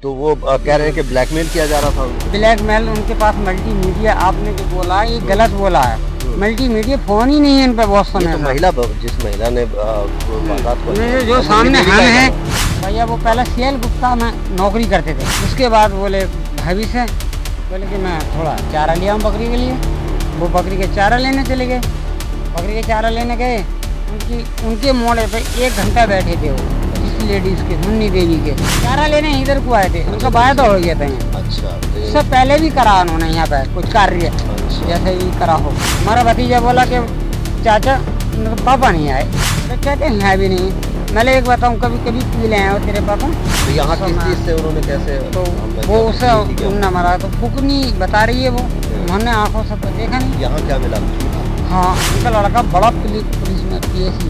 तो वो कह रहे हैं कि ब्लैकमेल किया जा रहा था उनको। ब्लैकमेल उनके पास मल्टीमीडिया, आपने जो बोला ये गलत बोला है। मल्टीमीडिया फोन ही नहीं है इन पे बहुत ये समय तो से। महिला जिस महिला ने वारदात को मेरे जो वो सामने मल्टीमीडिया हम का हैं है। भैया, वो पहले सीएल गुप्ता में नौकरी करते थे। उसके बाद बोले भाभी से बोले कि मैं थोड़ा चारा लिया हूँ बकरी के लिए। वो बकरी के चारा लेने चले गए। बकरी के चारा लेने गए, उनके मोड़े पे 1 घंटा बैठे थे वो, जिस लेडीज़ के, मुन्नी देवी के चारा लेने इधर को आए थे। उनका वायदा हो गया था यहाँ। अच्छा, तो इससे पहले भी करा उन्होंने यहाँ पे कुछ कार्य, अच्छा। जैसे भी करा हो। हमारा भतीजा बोला कि चाचा उनके पापा नहीं आए, तो कहते हैं भी नहीं। मैंने एक बताऊँ, कभी कभी पी ले आए हो तेरे पापा। तो यहाँ किस चीज़ से उन्होंने कैसे तो हमला वो किया? उसे ठीक है। उन्ना मारा, तो फुकनी बता रही है वो, उन्होंने आंखों से तो देखा नहीं। यहाँ क्या मिला? हाँ, उनका लड़का बड़ा पुलिस में PSC,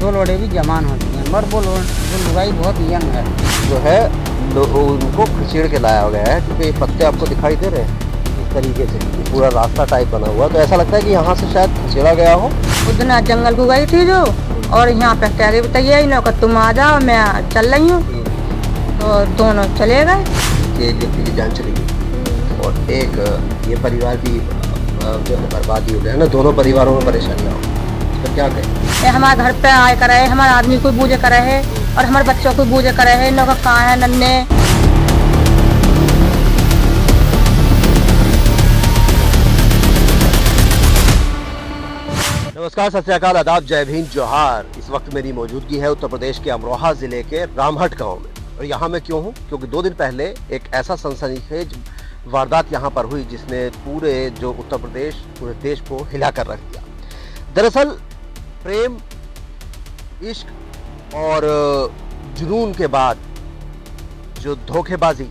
2 लोड़े भी जमान होती हैं, मगर वो लुगाई बहुत यंग है। जो है उनको खसेड़ के लाया गया है, क्योंकि ये पत्ते आपको दिखाई दे रहे हैं इस तरीके से, ये पूरा रास्ता टाइप बना हुआ, तो ऐसा लगता है कि यहाँ से शायद खसेड़ा गया हो। उस दिन जंगल को गई थी जो, और यहाँ पे कह के बताइए लोग तुम आ जाओ, मैं चल रही हूँ। तो दोनों चले गए। एक व्यक्ति की जान चली गई और एक ये परिवार की जो है बर्बादी हो गया ना, दोनों परिवारों में परेशानियाँ हो, तो क्या कहें? ये हमारे घर पे आए करे है, हमारे आदमी को बूझे करे है, और हमारे बच्चों को बूझे करे है। इन लोग कहाँ है नन्हे। नमस्कार, सत श्री अकाल, आदाब, जय भीम, जोहार। इस वक्त मेरी मौजूदगी है उत्तर प्रदेश के अमरोहा जिले के रामहट गांव में। और यहाँ मैं क्यों हूँ? क्योंकि 2 दिन पहले एक ऐसा सनसनीखेज वारदात यहाँ पर हुई जिसने पूरे जो उत्तर प्रदेश, पूरे देश को हिला कर रख दिया। दरअसल प्रेम, इश्क और जुनून के बाद जो धोखेबाजी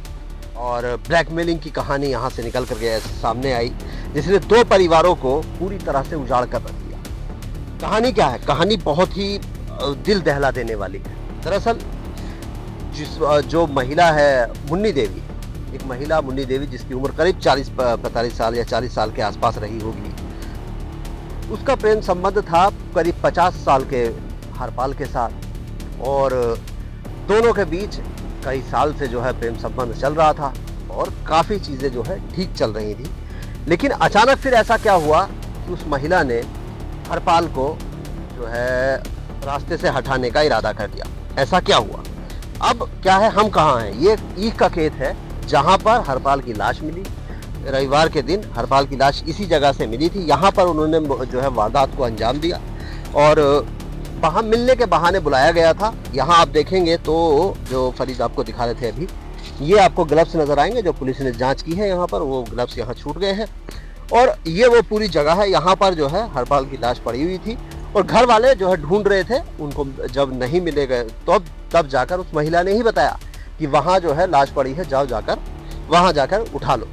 और ब्लैकमेलिंग की कहानी यहाँ से निकल कर गया सामने आई, जिसने 2 परिवारों को पूरी तरह से उजाड़ कर रख दिया। कहानी क्या है? कहानी बहुत ही दिल दहला देने वाली है। दरअसल जो महिला है मुन्नी देवी, एक महिला मुन्नी देवी जिसकी उम्र करीब 40-45 साल या 40 साल के आसपास रही होगी, उसका प्रेम संबंध था करीब 50 साल के हरपाल के साथ, और दोनों के बीच कई साल से जो है प्रेम संबंध चल रहा था और काफ़ी चीज़ें जो है ठीक चल रही थी। लेकिन अचानक फिर ऐसा क्या हुआ कि उस महिला ने हरपाल को जो है रास्ते से हटाने का इरादा कर दिया। ऐसा क्या हुआ? अब क्या है, हम कहाँ हैं? ये ईख का खेत है जहाँ पर हरपाल की लाश मिली। रविवार के दिन हरपाल की लाश इसी जगह से मिली थी। यहाँ पर उन्होंने जो है वारदात को अंजाम दिया और वहाँ मिलने के बहाने बुलाया गया था। यहाँ आप देखेंगे तो जो फरीद आपको दिखा रहे थे अभी, ये आपको ग्लव्स नजर आएंगे जो पुलिस ने जांच की है। यहाँ पर वो ग्लव्स यहाँ छूट गए हैं और ये वो पूरी जगह है। यहाँ पर जो है हरपाल की लाश पड़ी हुई थी और घर वाले जो है ढूंढ रहे थे उनको। जब नहीं मिले गए तो तब जाकर उस महिला ने ही बताया कि वहाँ जो है लाश पड़ी है, जाओ जाकर वहाँ जाकर उठा लो।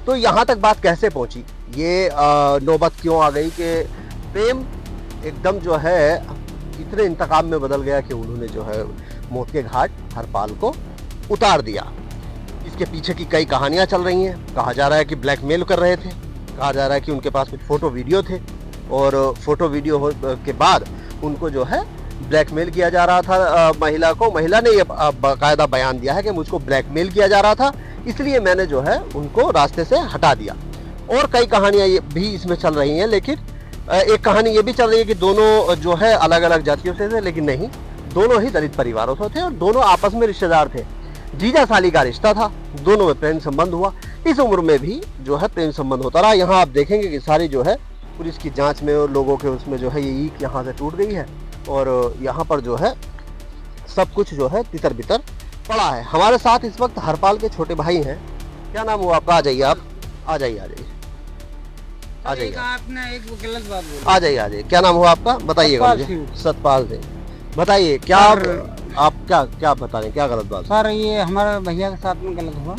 तो यहाँ तक बात कैसे पहुँची, ये नौबत क्यों आ गई कि प्रेम एकदम जो है इतने इंतकाम में बदल गया कि उन्होंने जो है मौत के घाट हरपाल को उतार दिया। इसके पीछे की कई कहानियां चल रही हैं। कहा जा रहा है कि ब्लैकमेल कर रहे थे, कहा जा रहा है कि उनके पास कुछ फोटो वीडियो थे और फोटो वीडियो के बाद उनको जो है ब्लैकमेल किया जा रहा था महिला को। महिला ने ये बाकायदा बयान दिया है कि मुझको ब्लैकमेल किया जा रहा था, इसलिए मैंने जो है उनको रास्ते से हटा दिया। और कई कहानियां भी इसमें चल रही हैं, लेकिन एक कहानी ये भी चल रही है कि दोनों जो है अलग अलग जातियों से थे, लेकिन नहीं, दोनों ही दलित परिवारों से थे और दोनों आपस में रिश्तेदार थे। जीजा साली का रिश्ता था, दोनों में प्रेम संबंध हुआ। इस उम्र में भी जो है प्रेम संबंध होता रहा। यहाँ आप देखेंगे कि सारी जो है पुलिस की जांच में और लोगों के उसमें जो है ये ईख यहाँ से टूट गई है और यहाँ पर जो है सब कुछ जो है तितर बितर पड़ा है। हमारे साथ इस वक्त हरपाल के छोटे भाई हैं। क्या नाम हुआ आपका? आ जाइए, आप आ जाइए, आ जाइए, आ जाइए, आपने एक गलत बात बोली। आ जाइए, आ जाइए। क्या नाम हुआ आपका? बताइएगा मुझे। सतपाल सिंह। बताइए क्या आप क्या बता रहे हैं, क्या गलत बात? सर, ये हमारे भैया के साथ में गलत हुआ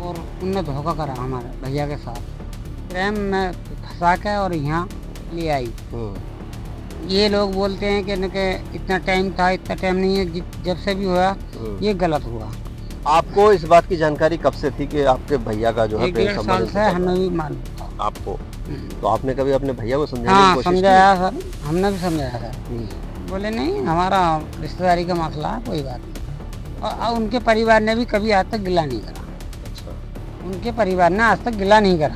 और उनने धोखा करा हमारे भैया के साथ। प्रेम में फंसा के और यहाँ ले आई। ये लोग बोलते हैं कि इनके इतना टाइम था, इतना टाइम नहीं है। जब से भी हुआ ये गलत हुआ। आपको इस बात की जानकारी कब से थी कि आपके भैया का जो है प्रेम 1-1.5 संबंध साल से हमें भी मालूम था आपको? तो आपने कभी अपने भैया को समझाने की हाँ, कोशिश समझाया सर, हमने भी समझाया सर। बोले नहीं, हमारा रिश्तेदारी का मसला है, कोई बात नहीं। और उनके परिवार ने भी कभी आज तक गिला नहीं करा। अच्छा। उनके परिवार ने आज तक गिला नहीं करा,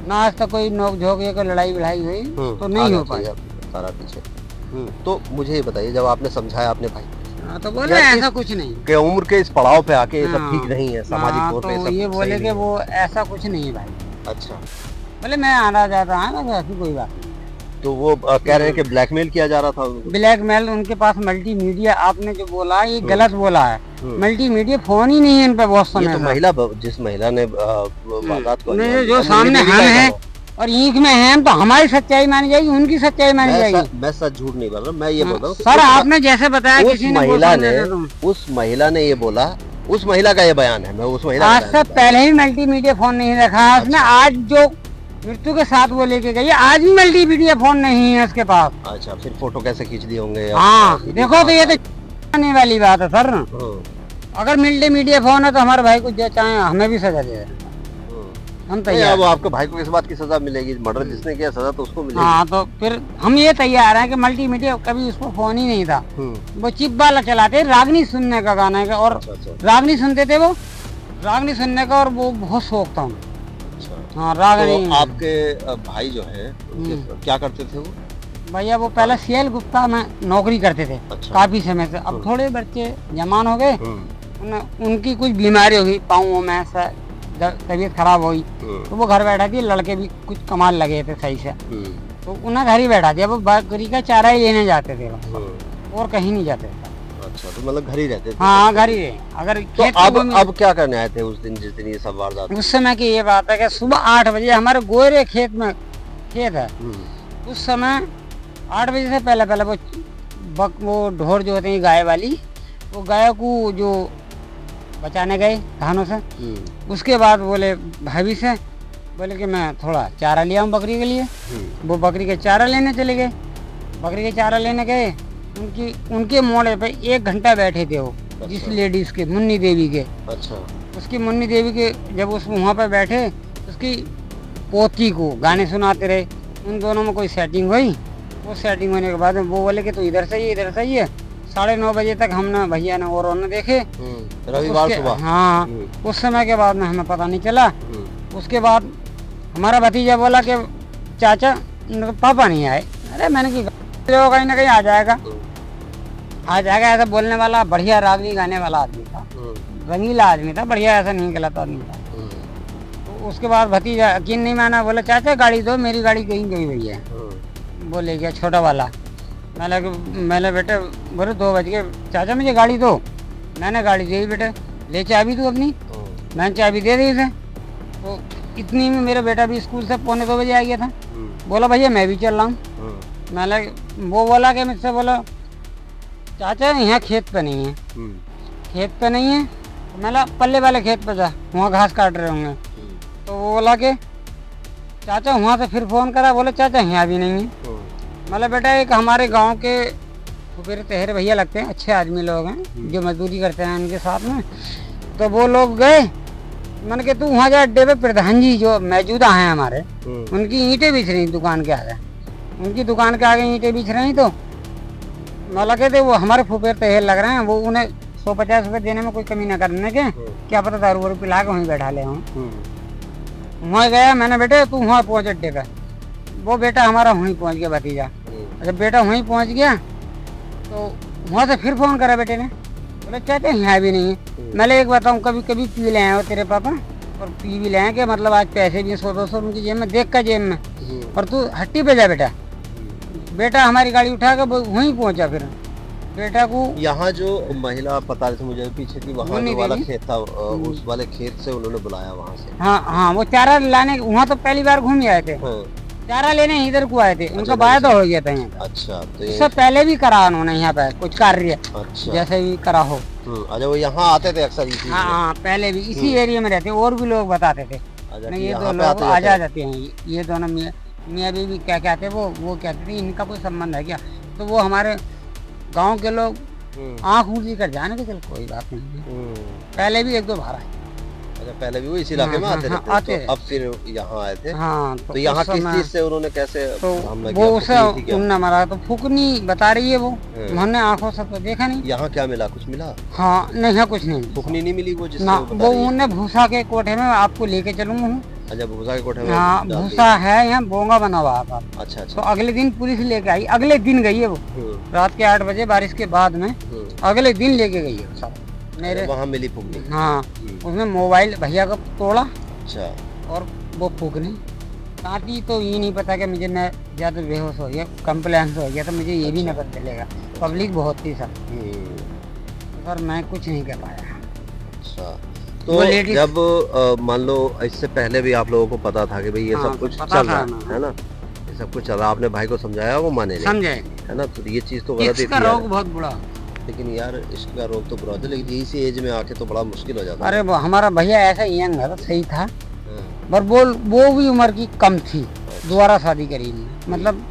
ना आज तक कोई नोक झोंक या कोई लड़ाई वड़ाई हुई तो नहीं हो पाई। सारा पीछे। तो मुझे ये बताइए, जब आपने समझाया अपने भाई हाँ, तो बोले यार ऐसा कुछ नहीं के उम्र के इस पड़ाव पे आके ये सब हाँ, ठीक नहीं है, सामाजिक हाँ, तौर पे तो सब ये सही बोले नहीं कि है। वो ऐसा कुछ नहीं है भाई। अच्छा। बोले मैं आना जाता हूँ ना, ऐसी कोई बात नहीं। तो वो कह रहे हैं कि ब्लैकमेल किया जा रहा था उनको। ब्लैकमेल, उनके पास मल्टीमीडिया, आपने जो बोला ये गलत बोला है। मल्टीमीडिया फोन ही नहीं है इन पे बहुत समय ये तो से। महिला जिस महिला ने वारदात को अंजाम जो दिया, सामने मेरी हम गाय हैं का और ईंख में हैं, तो हमारी सच्चाई मानी जाएगी, उनकी सच्चाई मानी जाएगी। मैं सच झूठ नहीं बोल रहा, मैं ये बोल रहा हूँ सर आपने जैसे बताया उस किसी ने महिला बोला ने नहीं था। उस महिला ने ये बोला, उस महिला का ये बयान है, मैं उस महिला आज का से बयान बता पहले ही मल्टीमीडिया फोन नहीं रखा है उसने। अच्छा। आज जो मृत्यु के साथ वो लेके गई है, आज भी मल्टीमीडिया फोन नहीं है उसके पास। रहा हूं। अच्छा, फिर फोटो कैसे खींच दिए होंगे या हाँ वीडियो देखो, तो ये कहाँ तो आने वाली बात है सर। अगर मल्टीमीडिया फोन है तो हमारे भाई को जो चाहे हमें भी सजा दे दें। हम नहीं, तैयार अब आपके भाई को किस बात की सजा मिलेगी? मर्डर जिसने किया सजा तो उसको मिलेगी। हाँ, तो फिर हम ये तैयार हैं कि मल्टीमीडिया कभी उसको फोन ही नहीं था। वो चिप वाला चलाते, रागनी सुनने का गाने का, और अच्छा, अच्छा, रागनी सुनते थे वो, रागनी सुनने का, और वो बहुत शौक था उन्हें। अच्छा। हाँ रागनी। तो आपके भाई जो है उनके क्या करते थे वो? भैया वो पहले सीएल गुप्ता में नौकरी करते थे। अच्छा। काफी समय से। अब थोड़े बच्चे जवान हो गए, उनकी कुछ बीमारी हो गई पाँव में से, तबीयत खराब हुई, तो वो घर बैठा थी। लड़के भी कुछ कमाल लगे थे सही से, तो उन्हें घर ही बैठा दिया। वो बकरी का चारा ही लेने जाते थे और कहीं नहीं जाते थे। अच्छा, तो मतलब घर ही रहते थे। हाँ घर ही रहे। अगर तो खेत अब क्या करने आए थे उस दिन जिस दिन ये सब वारदात? उस समय की ये बात है कि सुबह 8 बजे हमारे गोरे खेत में खेत है, उस समय 8 बजे से पहले वो ढोर जो होते हैं गाय वाली, वो गाय को जो बचाने गए धानों से। उसके बाद बोले भाभी से, बोले कि मैं थोड़ा चारा लिया हूँ बकरी के लिए। वो बकरी के चारा लेने चले गए। बकरी के चारा लेने गए, उनके मोड़े पे 1 घंटा बैठे थे वो। अच्छा। जिस लेडीज के, मुन्नी देवी के, अच्छा, उसकी मुन्नी देवी के, जब उस वहाँ पे बैठे, उसकी पोती को गाने सुनाते रहे। उन दोनों में कोई सेटिंग हुई। वो सेटिंग होने के बाद वो बोले कि तू इधर से ही, इधर से ही है। 9:30 बजे तक हमने, भैया ने और उन्होंने देखे। रविवार सुबह। हाँ, उस समय के बाद में हमें पता नहीं चला। उसके बाद हमारा भतीजा बोला कि चाचा पापा नहीं आए। अरे मैंने कि कहीं ना कहीं आ जाएगा, आ जाएगा। ऐसा बोलने वाला बढ़िया रागनी गाने वाला आदमी था, रंगीला आदमी था, बढ़िया, ऐसा नहीं गलत आदमी था। तो उसके बाद भतीजा यकीन नहीं माना, बोला चाचा गाड़ी दो, मेरी गाड़ी कहीं गई हुई है। बोले गया छोटा वाला। मैंने बेटे, बोले 2 बज गए, चाचा मुझे गाड़ी दो। मैंने गाड़ी दी बेटे, ले चाबी तू अपनी। मैंने चाबी दे दी उसे। तो इतनी में मेरा बेटा भी स्कूल से 1:45 बजे आ गया था। बोला भैया मैं भी चल रहा हूँ। मैंने, वो बोला कि मुझसे, बोला चाचा यहाँ खेत पे नहीं है। खेत पे नहीं है? तो मैंने पल्ले वाले खेत पे जा, वहाँ घास काट रहे होंगे। तो वो बोला कि चाचा, वहाँ से फिर फ़ोन करा, बोले चाचा यहाँ भी नहीं है। मतलब बेटा एक हमारे गांव के फुफेरे तहरे भैया लगते हैं, अच्छे आदमी लोग हैं जो मजदूरी करते हैं उनके साथ में। तो वो लोग गए, मैंने कहा तू वहाँ जा अड्डे पे, प्रधान जी जो मौजूदा हैं हमारे, उनकी ईंटें बिछ रही दुकान के आगे। उनकी दुकान के आगे ईंटें बिछ रही, तो मला कहते वो हमारे फुफेर तहर लग रहे हैं, वो उन्हें 150 रुपये देने में कोई कमी ना करने के, क्या पता दारू वारू पिला के वहीं बैठा ले हूँ। वहाँ गया मैंने, बेटे तू वहाँ पहुँच अड्डे पे। वो बेटा हमारा वहीं पहुँच गया, भतीजा। जब बेटा वहीं पहुँच गया तो वहाँ से फिर फ़ोन करा बेटे ने, बोले चाहते यहाँ भी नहीं है। मैंने एक बताऊँ, कभी कभी पी ले आए हो तेरे पापा, और पी भी ले आए कि मतलब आज पैसे भी 100-200 उनकी जेब में, देख का जेब में, और तू हट्टी पे जा बेटा। बेटा हमारी गाड़ी उठा कर वहीं पहुँचा। फिर बेटा को यहाँ जो महिला बता रहे थे मुझे पीछे की, वहाँ जो वाला खेत था, उस वाले खेत से उन्होंने बुलाया वहाँ से। हाँ हाँ, वो चारा लाने वहाँ तो पहली बार घूम आए थे। चारा लेने इधर को आए थे। उनका वायदा हो गया था यहाँ। अच्छा, तो इससे पहले भी करा उन्होंने यहाँ पे कुछ कार्य। अच्छा, जैसे भी करा हो। अच्छा, वो यहाँ आते थे अक्सर इसी। हाँ, पहले भी इसी एरिया में रहते, और भी लोग बताते थे। नहीं ये दो लोग आ जाते हैं, ये दोनों मियाँ बीवी क्या कहते, वो कहते थे इनका कोई संबंध है क्या। तो वो हमारे गाँव के लोग आँख ऊँची कर जाने के, चल कोई बात नहीं, पहले भी 1-2 बार आए। अच्छा, पहले भी वो इसी इलाके में हाँ, आते हाँ, रहते आते तो अब फिर यहाँ आए थे। हाँ तो यहाँ उस किस समय- चीज से उन्होंने कैसे तो हमला वो किया? उसे फुकनी थी क्या? उनने मारा तो फूकनी बता रही है वो, हाँ। हमने आंखों से तो देखा नहीं। यहाँ क्या मिला, कुछ मिला? हाँ नहीं, यहाँ कुछ नहीं। फुकनी नहीं मिली वो जिससे ना वो बता वो रही है? उन्हें भूसा के कोठे में आपको लेके चलूंगा हूँ। अच्छा, भूसा के कोठे में हाँ डाल दी। भूसा है यहाँ बोंगा बना हुआ था। अच्छा तो अच्छा। अगले दिन पुलिस लेके आई, अगले दिन गई है वो, रात के 8 बजे बारिश के बाद में अगले दिन लेके गई है वो सब मेरे। वहाँ मिली फुकनी? हाँ उसमें मोबाइल भैया का तोड़ा अच्छा। और वो फूकनी काटी। तो ये नहीं पता कि मुझे न ज़्यादा बेहोश हो गया, कंप्लेंस हो गया, तो मुझे ये भी न पता चलेगा। पब्लिक बहुत थी सर, सर मैं कुछ नहीं कर पाया। अच्छा, वो तो लेडीज- जब मान लो इससे पहले भी आप लोगों को पता था कि भाई ये हाँ, सब कुछ पता चल रहा था ना। है ना, ये सब कुछ चल रहा, आपने भाई को समझाया, वो माने नहीं, समझे है ना? तो ये चीज तो गलत ही इसका थी रोग यार। बहुत बुरा। लेकिन यार इसका रोग तो बुरा था, लेकिन इसी एज में आके तो बड़ा मुश्किल हो जाता है। अरे वो हमारा भैया ऐसा यंग था, सही था, हाँ, पर वो भी उम्र की कम थी, दोबारा शादी करी ने। मतलब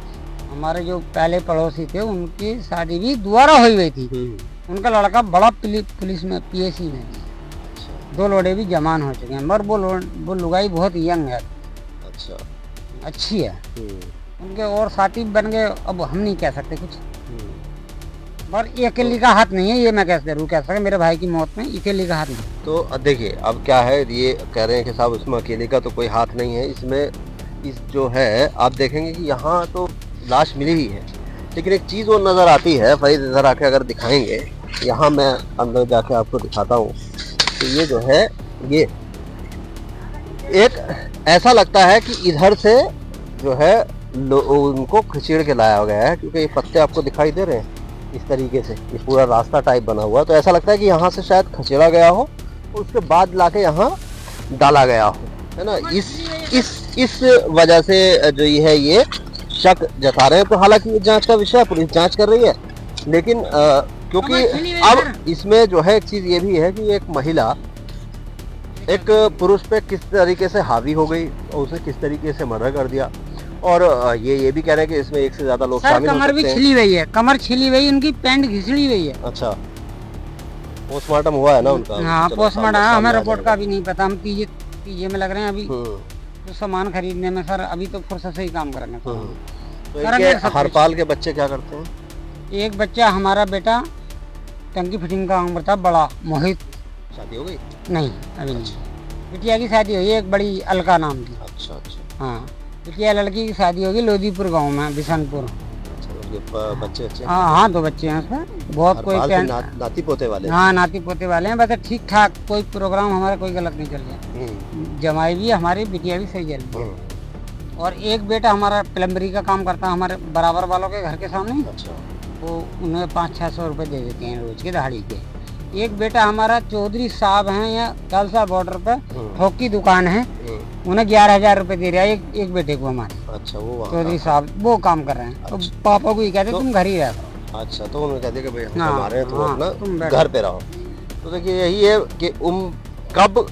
हमारे जो पहले पड़ोसी थे उनकी शादी भी दोबारा हुई थी। उनका लड़का बड़ा पुलिस में पीएसी में, अच्छा 2 लोड़े भी जवान हो चुके हैं, मगर वो लुगाई बहुत यंग है, अच्छा। अच्छी है। उनके और साथी बन गए, अब हम नहीं कह सकते कुछ, पर अकेली का हाथ नहीं है, ये मैं कैसे जरूर कह सकता, मेरे भाई की मौत में अकेली का हाथ नहीं। तो देखिए अब क्या है, ये कह रहे हैं कि साहब उसमें अकेले का तो कोई हाथ नहीं है इसमें। इस जो है आप देखेंगे कि यहाँ तो लाश मिली ही है, लेकिन एक चीज़ वो नज़र आती है, फरीद इधर आके अगर दिखाएंगे, यहाँ मैं अंदर जाके आपको दिखाता हूँ, तो ये जो है ये एक ऐसा लगता है कि इधर से जो है उनको खिचड़ के लाया गया है, क्योंकि ये पत्ते आपको दिखाई दे रहे हैं इस तरीके से, ये पूरा रास्ता टाइप बना हुआ, तो ऐसा लगता है कि यहाँ से शायद खसेड़ा गया हो और उसके बाद लाके यहाँ डाला गया हो, है ना? इस वजह से जो ये है ये शक जता रहे हैं। तो हालांकि ये जांच का विषय है, पुलिस जांच कर रही है, लेकिन क्योंकि अब इसमें जो है एक चीज ये भी है कि एक महिला एक पुरुष पे किस तरीके से हावी हो गई और उसे किस तरीके से मर्डर कर दिया, और ये भी कह रहे हैं कि इसमें एक से ज्यादा लोग सर शामिल हो कमर भी सकते हैं। छिली हुई है, कमर छिली हुई, उनकी पैंट घिसड़ी हुई है। अच्छा, पोस्टमार्टम हुआ है ना उनका? हाँ चलो, पोस्टमार्टम, सामने हमें आ रिपोर्ट जाएगा। का भी नहीं पता, हम तीजे में लग रहे हैं अभी तो सामान खरीदने में सर, अभी तो फुर्सत से ही काम करेंगे। तो करेंगे इनके सब कुछ। हरपाल के बच्चे क्या करते हैं? एक बच्चा हमारा बेटा टंकी फिटिंग का उम्र था, बड़ा मोहित, शादी हो गई? नहीं अभी नहीं, बिटिया की शादी हुई, एक बड़ी अलका नाम की। अच्छा अच्छा हाँ बिटिया लड़की की शादी होगी लोधीपुर गांव में, बिशनपुर। अच्छा, उनके बच्चे अच्छे हाँ हाँ 2 बच्चे हैं उसमें, बहुत कोई हरपाल के टें- नाती पोते वाले? हाँ नाती पोते वाले हैं, वैसे ठीक ठाक, कोई प्रोग्राम हमारा कोई गलत नहीं चल गया। जमाई भी हमारी, बिटिया भी सही चल रही है। और एक बेटा हमारा प्लम्बरी का काम करता है हमारे बराबर वालों के घर के सामने, अच्छा वो उन्हें 500-600 रुपये दे देते हैं रोज के दिहाड़ी के। एक बेटा हमारा चौधरी साहब हैं, या खालसा बॉर्डर पे ठोक की दुकान है, उन्हें 11,000 रुपये दे रहा है एक बेटे को हमारे। अच्छा, वो वहाँ चौधरी साहब वो काम कर रहे हैं, तो पापा को ही कहते तुम घर ही रह। अच्छा, तो उन्होंने कह दिया कि भाई हम हाँ, हमारे हैं, तो हाँ, तुम अपना बैठो। घर पे रहो। तो देखिए यही है कि कब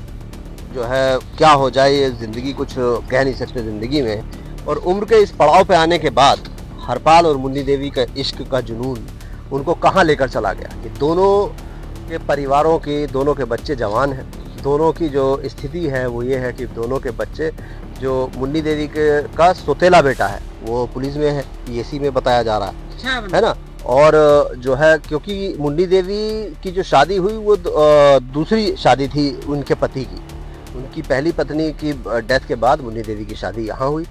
जो है क्या हो जाए, ये जिंदगी कुछ कह नहीं सकते जिंदगी में। और उम्र के इस पड़ाव पे आने के बाद हरपाल और मुन्नी देवी का इश्क का जुनून उनको कहाँ लेकर चला गया, कि दोनों के परिवारों की, दोनों के बच्चे जवान हैं, दोनों की जो स्थिति है वो ये है कि दोनों के बच्चे, जो मुन्नी देवी का सौतेला बेटा है वो पुलिस में है, पीएसी में बताया जा रहा है ना, और जो है क्योंकि मुन्नी देवी की जो शादी हुई वो दूसरी शादी थी उनके पति की, उनकी पहली पत्नी की डेथ के बाद मुन्नी देवी की शादी यहाँ हुई।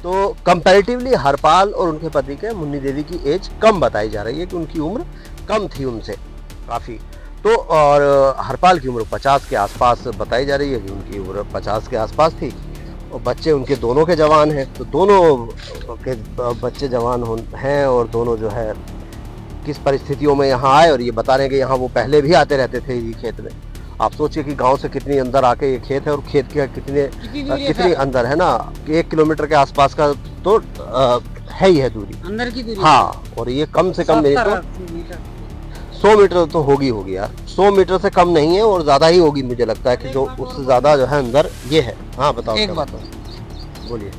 तो कंपैरेटिवली हरपाल और उनके पति के मुन्नी देवी की एज कम बताई जा रही है, कि उनकी उम्र कम थी उनसे काफ़ी। तो और हरपाल की उम्र 50 के आसपास बताई जा रही है, कि उनकी उम्र 50 के आसपास थी, और बच्चे उनके दोनों के जवान हैं। तो दोनों के बच्चे जवान हैं, और दोनों जो है किस परिस्थितियों में यहाँ आए, और ये बता रहे हैं कि यहाँ वो पहले भी आते रहते थे ये खेत में। आप सोचिए कि गांव से कितनी अंदर आके ये खेत है, और खेत के कितनी अंदर है ना, 1 किलोमीटर के आसपास का तो है ही है दूरी, अंदर की दूरी। हाँ, और ये कम से कम नहीं तो 100 मीटर तो होगी यार, 100 मीटर से कम नहीं है, और ज्यादा ही होगी मुझे लगता है, कि जो उससे ज्यादा जो है अंदर ये है। हाँ बताओ। एक बात बोलिए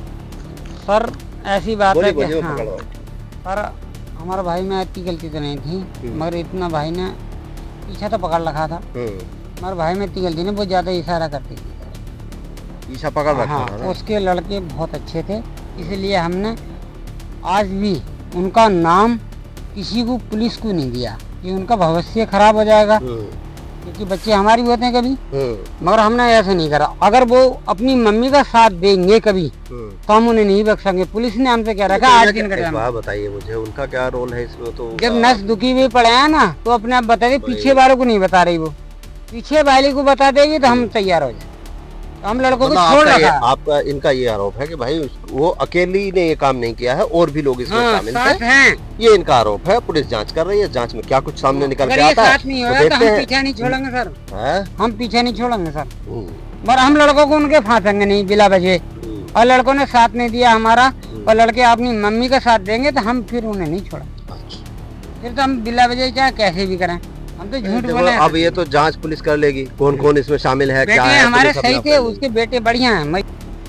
सर, ऐसी बात है कि बोलिए, हाँ, पकड़ो। पर हमारा भाई में इतनी गलती तो नहीं थी, मगर इतना भाई ने पीछा तो पकड़ रखा था, हमारे भाई में इतनी गलती नहीं, बहुत ज़्यादा इशारा करती थी। पीछा पकड़ रखा हाँ, था ना? उसके लड़के बहुत अच्छे थे, इसलिए हमने आज भी उनका नाम किसी को, पुलिस को नहीं दिया कि उनका भविष्य खराब हो जाएगा, क्योंकि बच्चे हमारी होते हैं कभी। मगर हमने ऐसे नहीं करा। अगर वो अपनी मम्मी का साथ देंगे कभी तो हम उन्हें नहीं बख्शेंगे। पुलिस ने हमसे क्या रखा आज दिन का एक टाइम। बात बताइए मुझे, उनका क्या रोल है इसमें? तो जब नस दुखी हुई पड़े हैं ना, तो अपने आप बता दे, पीछे वालों को नहीं बता रही, वो पीछे वाले को बता देगी तो हम तैयार हो जाए। तो हम लड़कों को छोड़ रखा। आपका इनका ये आरोप है कि भाई वो अकेली ने ये काम नहीं किया है और भी लोग इसमें हाँ, शामिल साथ हैं। हैं। ये इनका आरोप है, पुलिस जांच कर रही है। जांच में क्या कुछ सामने निकल अगर के ये आता है साथ नहीं तो होगा तो देखते हम हैं। पीछे नहीं छोड़ेंगे सर, हैं? हम पीछे नहीं छोड़ेंगे सर। मगर हम लड़कों को उनके फांसेंगे नहीं बिला वजह। और लड़कों ने साथ नहीं दिया हमारा, और लड़के अपनी मम्मी का साथ देंगे तो हम फिर उन्हें नहीं छोड़ेंगे। फिर तो हम बिला वजह चाहे कैसे भी करें, हम तो झूठ देखो, बोले। अब ये तो जांच पुलिस कर लेगी कौन कौन इसमें शामिल है, क्या बेटे है। हमारे पुलिस सही अपना थे, कर लेगी। उसके बेटे बढ़िया हैं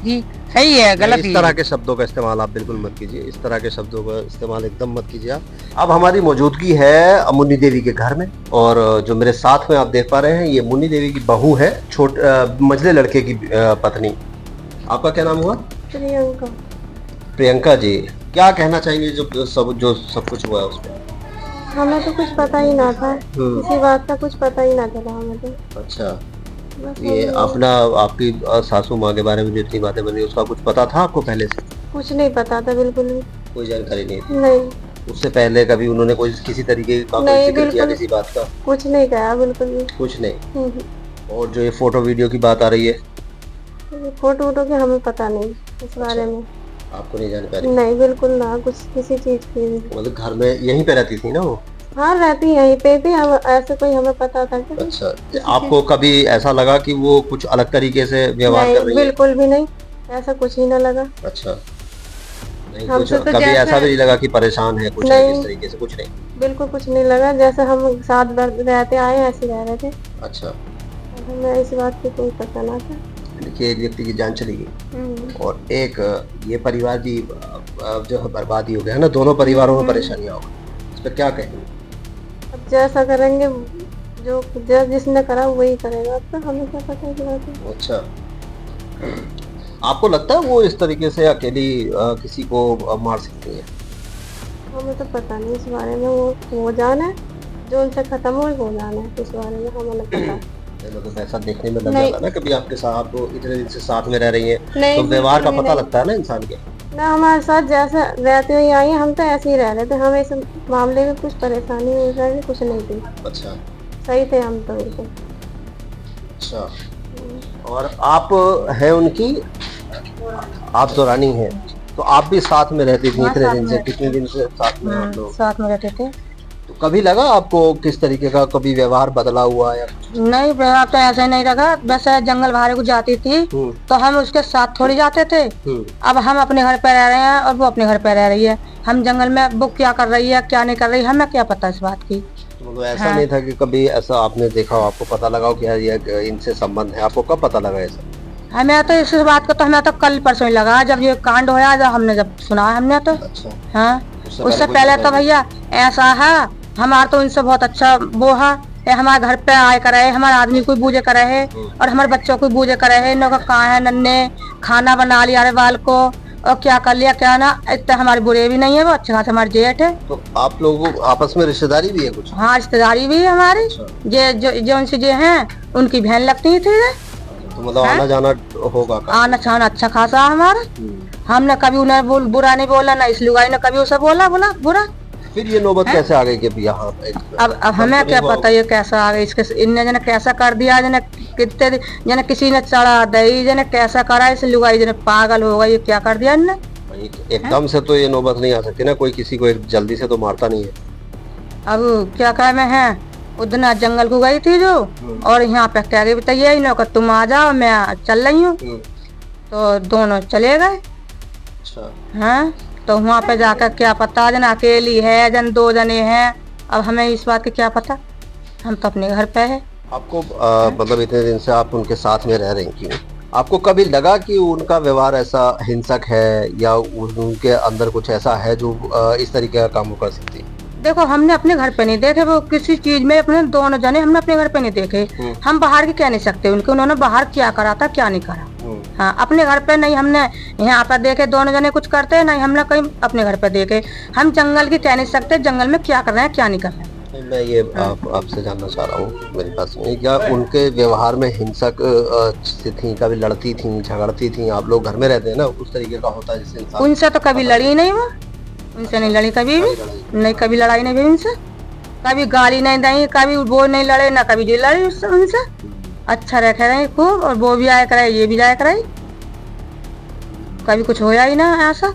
जी, सही है, गलत इस ही तरह है। के शब्दों का इस्तेमाल आप बिल्कुल मत कीजिए। इस तरह के शब्दों का इस्तेमाल एकदम मत कीजिए आप। अब हमारी मौजूदगी है मुन्नी देवी के घर में, और जो मेरे साथ में आप देख पा रहे हैं ये मुन्नी देवी की बहू है, मझले लड़के की पत्नी। आपका क्या नाम हुआ? प्रियंका। प्रियंका जी, क्या कहना चाहेंगे जो सब कुछ हुआ है उस पर? हमें तो कुछ पता ही ना था, किसी बात का कुछ पता ही ना चला हमें तो। अच्छा, बस ये अपना आपकी सासू माँ के बारे में जो इतनी बातें बनी उसका कुछ पता था आपको पहले से? कुछ नहीं पता था, बिल्कुल भी कोई जानकारी नहीं थी? नहीं, उससे पहले कभी उन्होंने कोई किसी तरीके का कोई नहीं, जिक्र किया बिल्कुल। किसी बात का? कुछ नहीं कहा, बिल्कुल भी। कुछ नहीं। और जो ये फोटो वीडियो की बात आ रही है, फोटो वोटो के हमें पता नहीं इस बारे में। आपको नहीं जानकारी? नहीं, बिल्कुल ना, कुछ किसी चीज की। मतलब घर में यहीं पे रहती थी ना वो? हाँ, रहती यहीं पे भी, हम ऐसे कोई हमें पता था कि अच्छा, आपको कभी ऐसा लगा कि वो कुछ अलग तरीके से व्यवहार कर नहीं, रही है? बिल्कुल भी नहीं, ऐसा कुछ ही ना लगा। अच्छा, नहीं कुछ हमसे तो कभी जैसे- ऐसा भी नहीं लगा कि परेशान है कुछ है नहीं। इस तरीके से? कुछ नहीं। बिल्कुल कुछ नहीं लगा, जैसे हम साथ रहते आए ऐसे रह रहे थे। अच्छा, हमें इस बात की कोई पता ना था। देखिए एक व्यक्ति की जान चली गई और एक ये परिवार की जो है बर्बादी हो गया है ना, दोनों परिवारों में परेशानियां हो गई। इस पर क्या कहेंगे? अब जैसा करेंगे, जो जिसने करा वही करेगा, अब तो हमें क्या पता इस बात में। अच्छा, आपको लगता है वो इस तरीके से अकेली किसी को मार सकती है? हमें तो पता नहीं इस बारे में, वो जाने जो उनसे खत्म हुई वो जाने, इस बारे में हमें नहीं पता। मतलब ऐसा देखने में लग नहीं। जाता है ना, कभी आपके साथ आप इतने दिन से साथ में रह रही हैं नहीं, तो व्यवहार का बिल्कुल पता नहीं। लगता है ना इंसान के। ना, हमारे साथ जैसे रहते हुए आई हैं, हम तो ऐसे ही रह रहे थे, हमें इस मामले में कुछ परेशानी वगैरह कुछ नहीं थी, अच्छा सही थे हम तो बिल्कुल। अच्छा, और आप हैं उनकी, आप तो रानी हैं, तो आप भी साथ में रहती थी हाँ, इतने साथ दिन में से? रहती कितने दिन से साथ में आप लोग? साथ में रहते थे। तो कभी लगा आपको किस तरीके का कभी व्यवहार बदला हुआ या कुछ? नहीं, व्यवहार तो ऐसा ही नहीं रखा, वैसे जंगल भारे को जाती थी तो हम उसके साथ थोड़ी जाते थे। अब हम अपने घर पे रह रहे हैं और वो अपने घर पे रह रही है, हम जंगल में वो क्या कर रही है क्या नहीं कर रही हमें क्या पता इस बात की। तो मतलब ऐसा नहीं था कि कभी ऐसा आपने देखा हो, आपको पता लगा हो कि यार ये इनसे संबंध है? आपको कब पता लगा ऐसा? हमें तो इस बात का तो हमें तो कल परसों ही लगा, जब ये कांड होया, जब हमने जब सुना हमने तो। अच्छा, हाँ, उससे कोई पहले पता तो नहीं? भैया ऐसा है, हमारा तो इनसे बहुत अच्छा वो है, ये हमारे घर पे आए करे है, हमारे आदमी को बूझे करे है और हमारे बच्चों को बूझे करे है, इनका कहाँ है नन्हे, खाना बना लिया रे बाल को और क्या कर लिया क्या ना, इतने हमारे बुरे भी नहीं है, वो अच्छे खासे हमारे जेठ है। तो आप लोगों को आपस में रिश्तेदारी भी है कुछ? हाँ, रिश्तेदारी भी है हमारी, जो उनसे जे हैं उनकी बहन लगती थी। तो मतलब आना जाना होगा का? आना जाना अच्छा खासा है हमारा, हमने कभी उन्हें बुरा नहीं बोला, ना इस लुगाई ने कभी उसे बोला बुरा। फिर ये नौबत कैसे आ गई कि यहाँ अब हमें क्या पता ये कैसा आ गया, इसके इनने जने कैसा कर दिया, जने कितने जने किसी ने चढ़ा दई, जने कैसा करा, इस लुगाई जने पागल हो गई, ये क्या कर दिया इनने। एकदम से तो ये नौबत नहीं आ सकती ना, कोई किसी को एक जल्दी से तो मारता नहीं है। अब क्या कहे में है, उधर जंगल को गई थी जो, और यहाँ पे कह गई बताइए इन लोग तुम आ जाओ मैं चल रही हूँ, तो दोनों चले गए। अच्छा, हाँ, तो वहाँ पे जाकर क्या पता, जन अकेली है जन दो जने हैं, अब हमें इस बात की क्या पता, हम तो अपने घर पे है। आपको मतलब इतने दिन से आप उनके साथ में रह रही थी, आपको कभी लगा कि उनका व्यवहार ऐसा हिंसक है या उनके अंदर कुछ ऐसा है जो इस तरीके का काम वो कर सकती है? देखो, हमने अपने घर पे नहीं देखे वो किसी चीज में, अपने दोनों जने हमने अपने घर पे नहीं देखे, हम बाहर की कह नहीं सकते उनके, उन्होंने बाहर क्या करा था क्या नहीं करा। हाँ, अपने घर पे नहीं हमने यहाँ पर देखे दोनों जने कुछ करते हैं, नहीं हमने कहीं अपने घर पे देखे। हम जंगल की कह नहीं सकते जंगल में क्या कर रहे हैं क्या नहीं कर रहे हैं। मैं ये आपसे जानना चाह रहा हूँ, मेरे पास में क्या उनके व्यवहार में हिंसक से थी, कभी लड़ती थी, झगड़ती थी? आप लोग घर में रहते हैं ना, उस तरीके का होता है जिससे इंसान उनसे तो कभी लड़ी नहीं वो, उनसे नहीं लड़ी कभी भी, नहीं कभी लड़ाई नहीं हुई उनसे, कभी गाली नहीं दी, कभी वो नहीं लड़े ना कभी ये लड़ी उससे उनसे। अच्छा रखे रहे खूब, और वो भी आया करे ये भी जाया करे, कभी कुछ होया ही ना ऐसा।